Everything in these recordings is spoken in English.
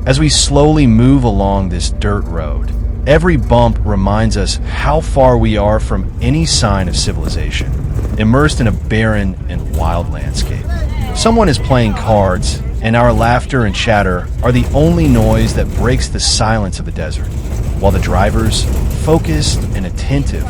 As we slowly move along this dirt road, every bump reminds us how far we are from any sign of civilization, immersed in a barren and wild landscape. Someone is playing cards, and our laughter and chatter are the only noise that breaks the silence of the desert, while the drivers, focused and attentive,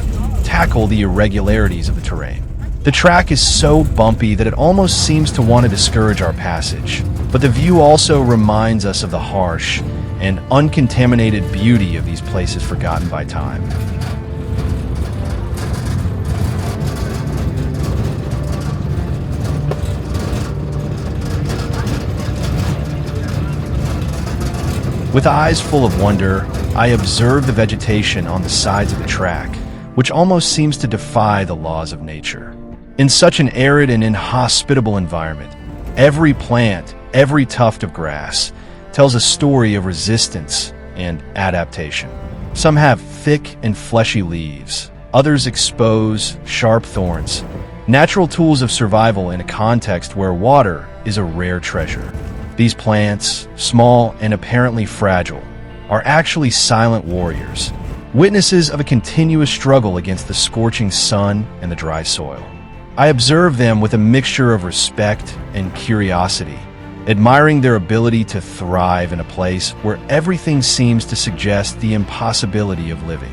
tackle the irregularities of the terrain. The track is so bumpy that it almost seems to want to discourage our passage, but the view also reminds us of the harsh and uncontaminated beauty of these places forgotten by time. With eyes full of wonder, I observe the vegetation on the sides of the track, which almost seems to defy the laws of nature. In such an arid and inhospitable environment, every plant, every tuft of grass, tells a story of resistance and adaptation. Some have thick and fleshy leaves, others expose sharp thorns, natural tools of survival in a context where water is a rare treasure. These plants, small and apparently fragile, are actually silent warriors, witnesses of a continuous struggle against the scorching sun and the dry soil. I observe them with a mixture of respect and curiosity, admiring their ability to thrive in a place where everything seems to suggest the impossibility of living.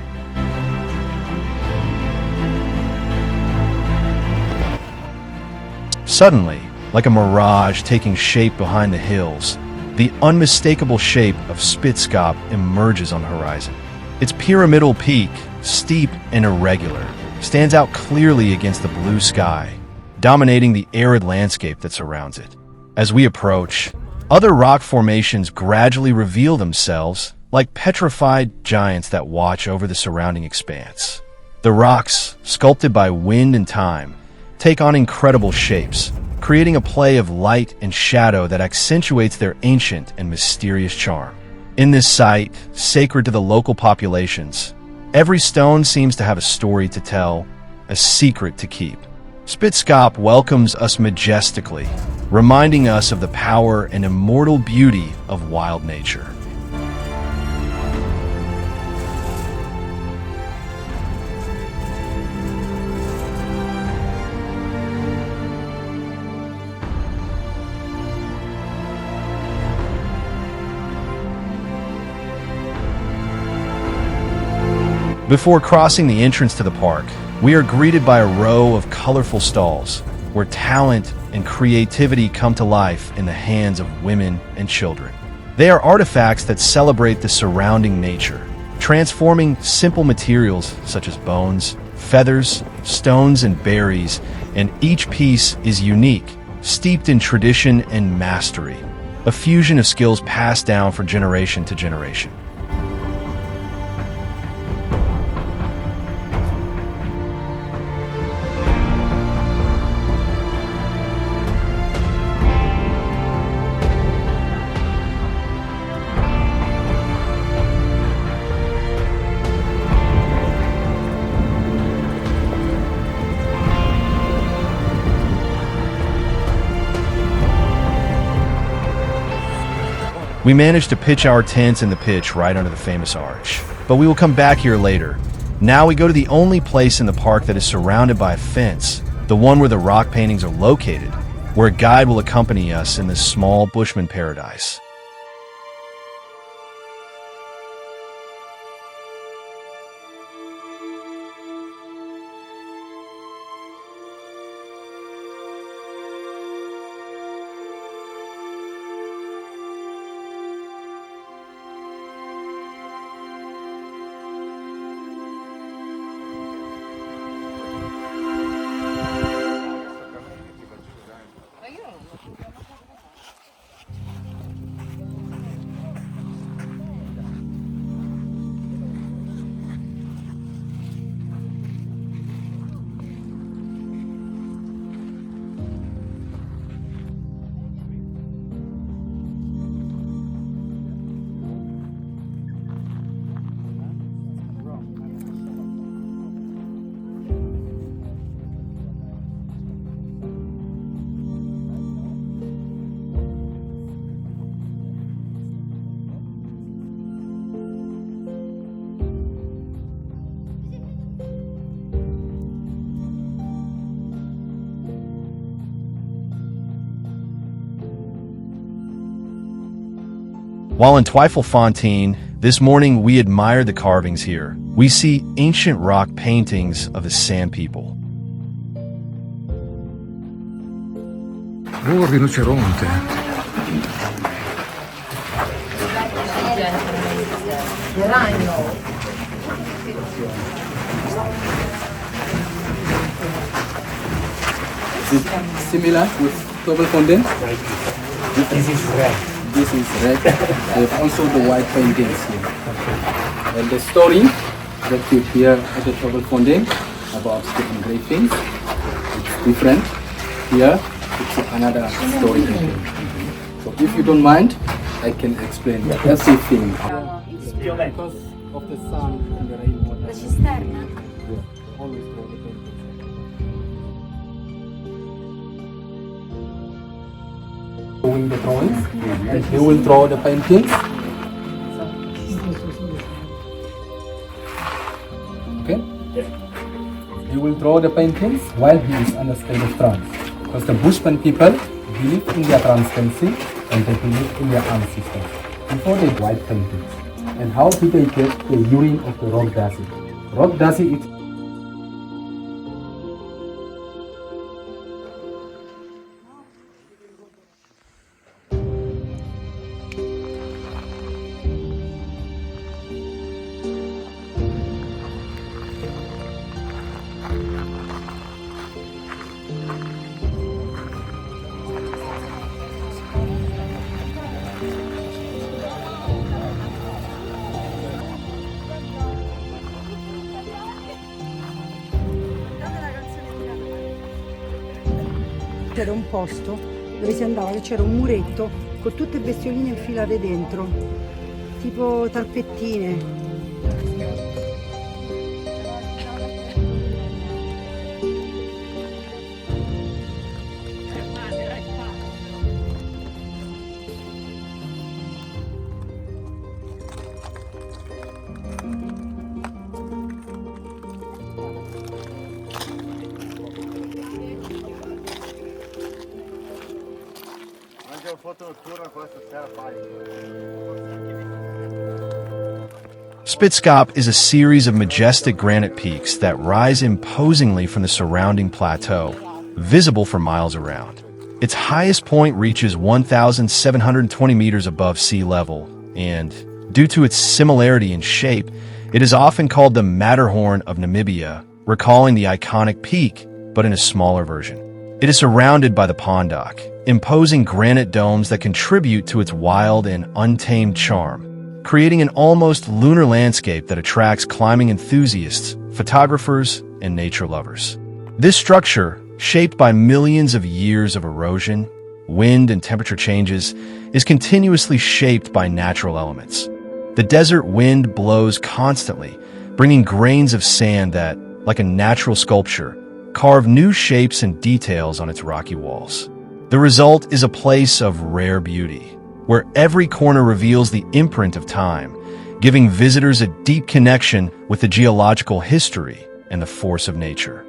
Suddenly, like a mirage taking shape behind the hills, the unmistakable shape of Spitzkoppe emerges on the horizon. Its pyramidal peak, steep and irregular, stands out clearly against the blue sky, dominating the arid landscape that surrounds it. As we approach, other rock formations gradually reveal themselves like petrified giants that watch over the surrounding expanse. The rocks, sculpted by wind and time, take on incredible shapes, creating a play of light and shadow that accentuates their ancient and mysterious charm. In this site, sacred to the local populations, every stone seems to have a story to tell, a secret to keep. Spitzkoppe welcomes us majestically, reminding us of the power and immortal beauty of wild nature. Before crossing the entrance to the park, we are greeted by a row of colorful stalls where talent and creativity come to life in the hands of women and children. They are artifacts that celebrate the surrounding nature, transforming simple materials such as bones, feathers, stones, and berries, and each piece is unique, steeped in tradition and mastery, a fusion of skills passed down from generation to generation. We managed to pitch our tents in the pitch right under the famous arch, but we will come back here later. Now we go to the only place in the park that is surrounded by a fence, the one where the rock paintings are located, where a guide will accompany us in this small bushman paradise. While in Twyfelfontein, this morning we admired the carvings here. We see ancient rock paintings of the Sand People. Oh, rinoceronte. Is it similar with double fondant? This is red. This is red. There's also the white paintings here. And the story that you hear at the double fondant about the engravings, it's different. Here, it's another story. So if you don't mind, I can explain everything. Because of the sun and the rain. La cisterna? Always draw the paintings. Doing the drawings, and he will draw the paintings. Okay? He will draw the paintings while he is under state of trance. Because the Bushman people believe in their transcendency and they believe in their ancestors. Before they white paintings. And how do they get the urine of the rock daisy? Rock daisy is C'era un posto dove si andava, che c'era un muretto con tutte bestioline infilate dentro, tipo tarpettine. Spitzkoppe is a series of majestic granite peaks that rise imposingly from the surrounding plateau, visible for miles around. Its highest point reaches 1,720 meters above sea level, and, due to its similarity in shape, it is often called the Matterhorn of Namibia, recalling the iconic peak, but in a smaller version. It is surrounded by the Pondok, imposing granite domes that contribute to its wild and untamed charm, creating an almost lunar landscape that attracts climbing enthusiasts, photographers, and nature lovers. This structure, shaped by millions of years of erosion, wind, and temperature changes, is continuously shaped by natural elements. The desert wind blows constantly, bringing grains of sand that, like a natural sculpture, carve new shapes and details on its rocky walls. The result is a place of rare beauty, where every corner reveals the imprint of time, giving visitors a deep connection with the geological history and the force of nature.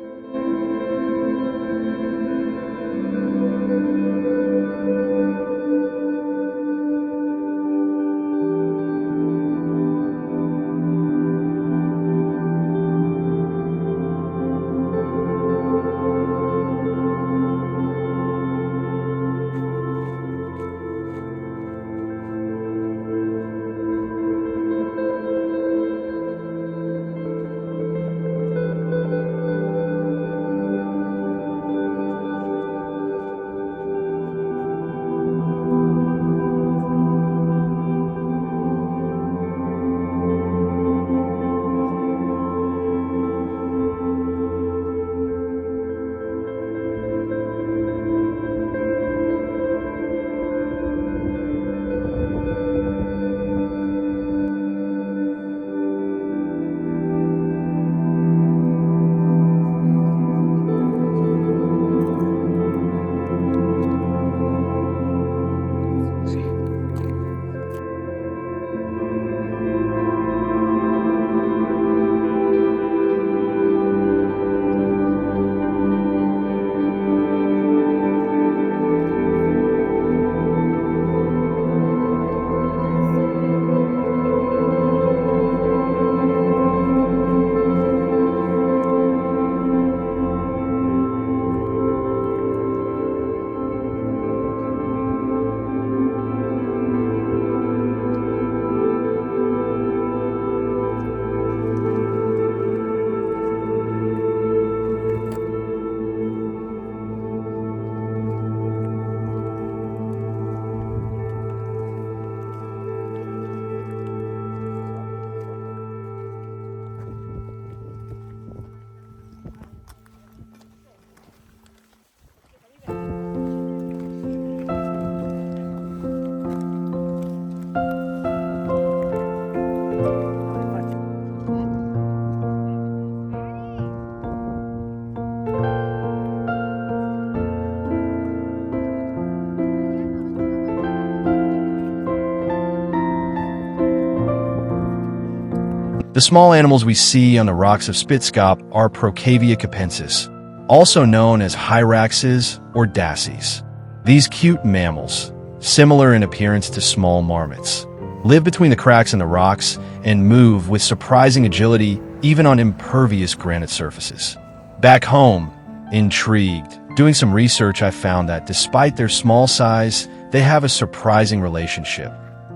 The small animals we see on the rocks of Spitzkoppe are Procavia capensis, also known as hyraxes or dassies. These cute mammals, similar in appearance to small marmots, live between the cracks in the rocks and move with surprising agility even on impervious granite surfaces. Back home, intrigued, doing some research, I found that despite their small size, they have a surprising relationship.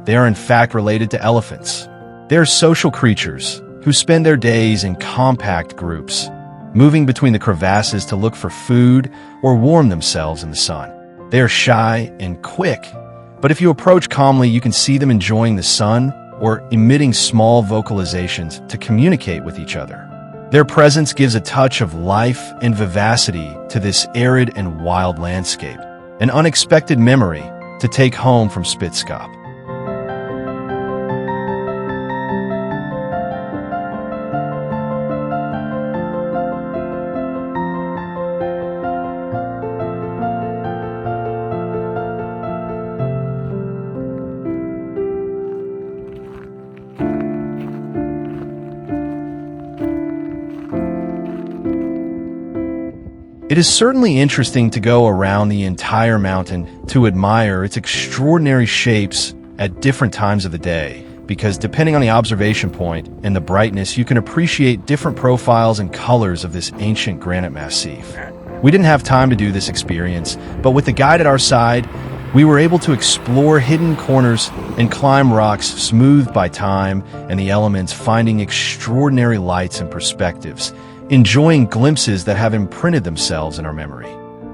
They are in fact related to elephants. They are social creatures who spend their days in compact groups, moving between the crevasses to look for food or warm themselves in the sun. They are shy and quick, but if you approach calmly, you can see them enjoying the sun or emitting small vocalizations to communicate with each other. Their presence gives a touch of life and vivacity to this arid and wild landscape, an unexpected memory to take home from Spitzkoppe. It is certainly interesting to go around the entire mountain to admire its extraordinary shapes at different times of the day, because depending on the observation point and the brightness, you can appreciate different profiles and colors of this ancient granite massif. We didn't have time to do this experience, but with the guide at our side, we were able to explore hidden corners and climb rocks smoothed by time and the elements, finding extraordinary lights and perspectives, enjoying glimpses that have imprinted themselves in our memory.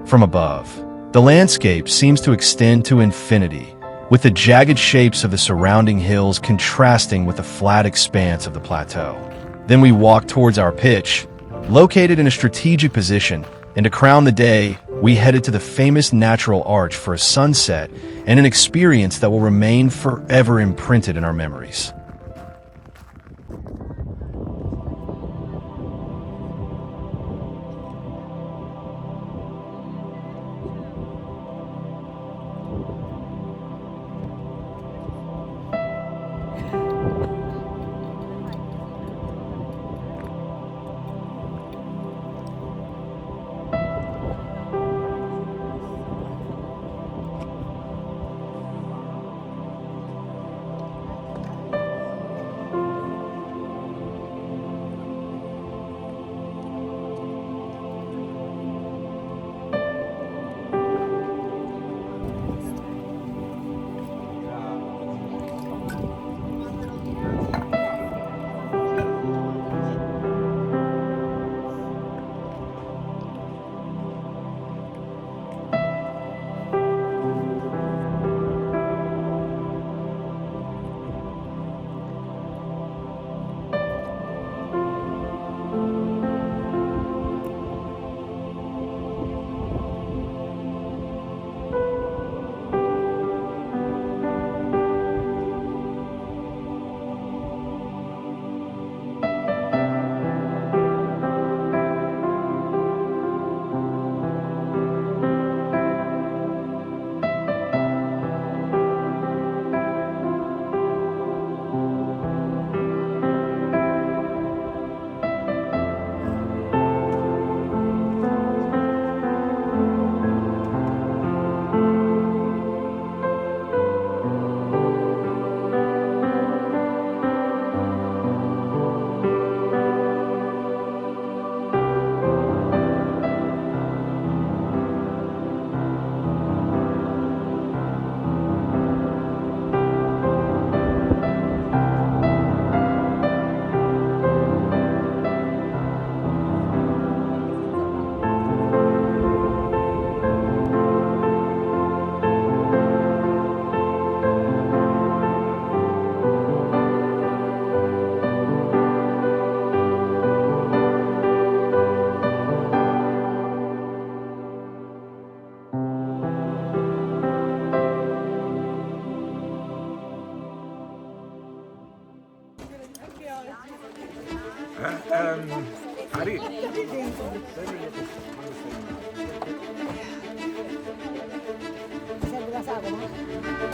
From above, the landscape seems to extend to infinity, with the jagged shapes of the surrounding hills contrasting with the flat expanse of the plateau. Then we walked towards our pitch, located in a strategic position, and to crown the day, we headed to the famous natural arch for a sunset and an experience that will remain forever imprinted in our memories. Ari. Serve la sagoma?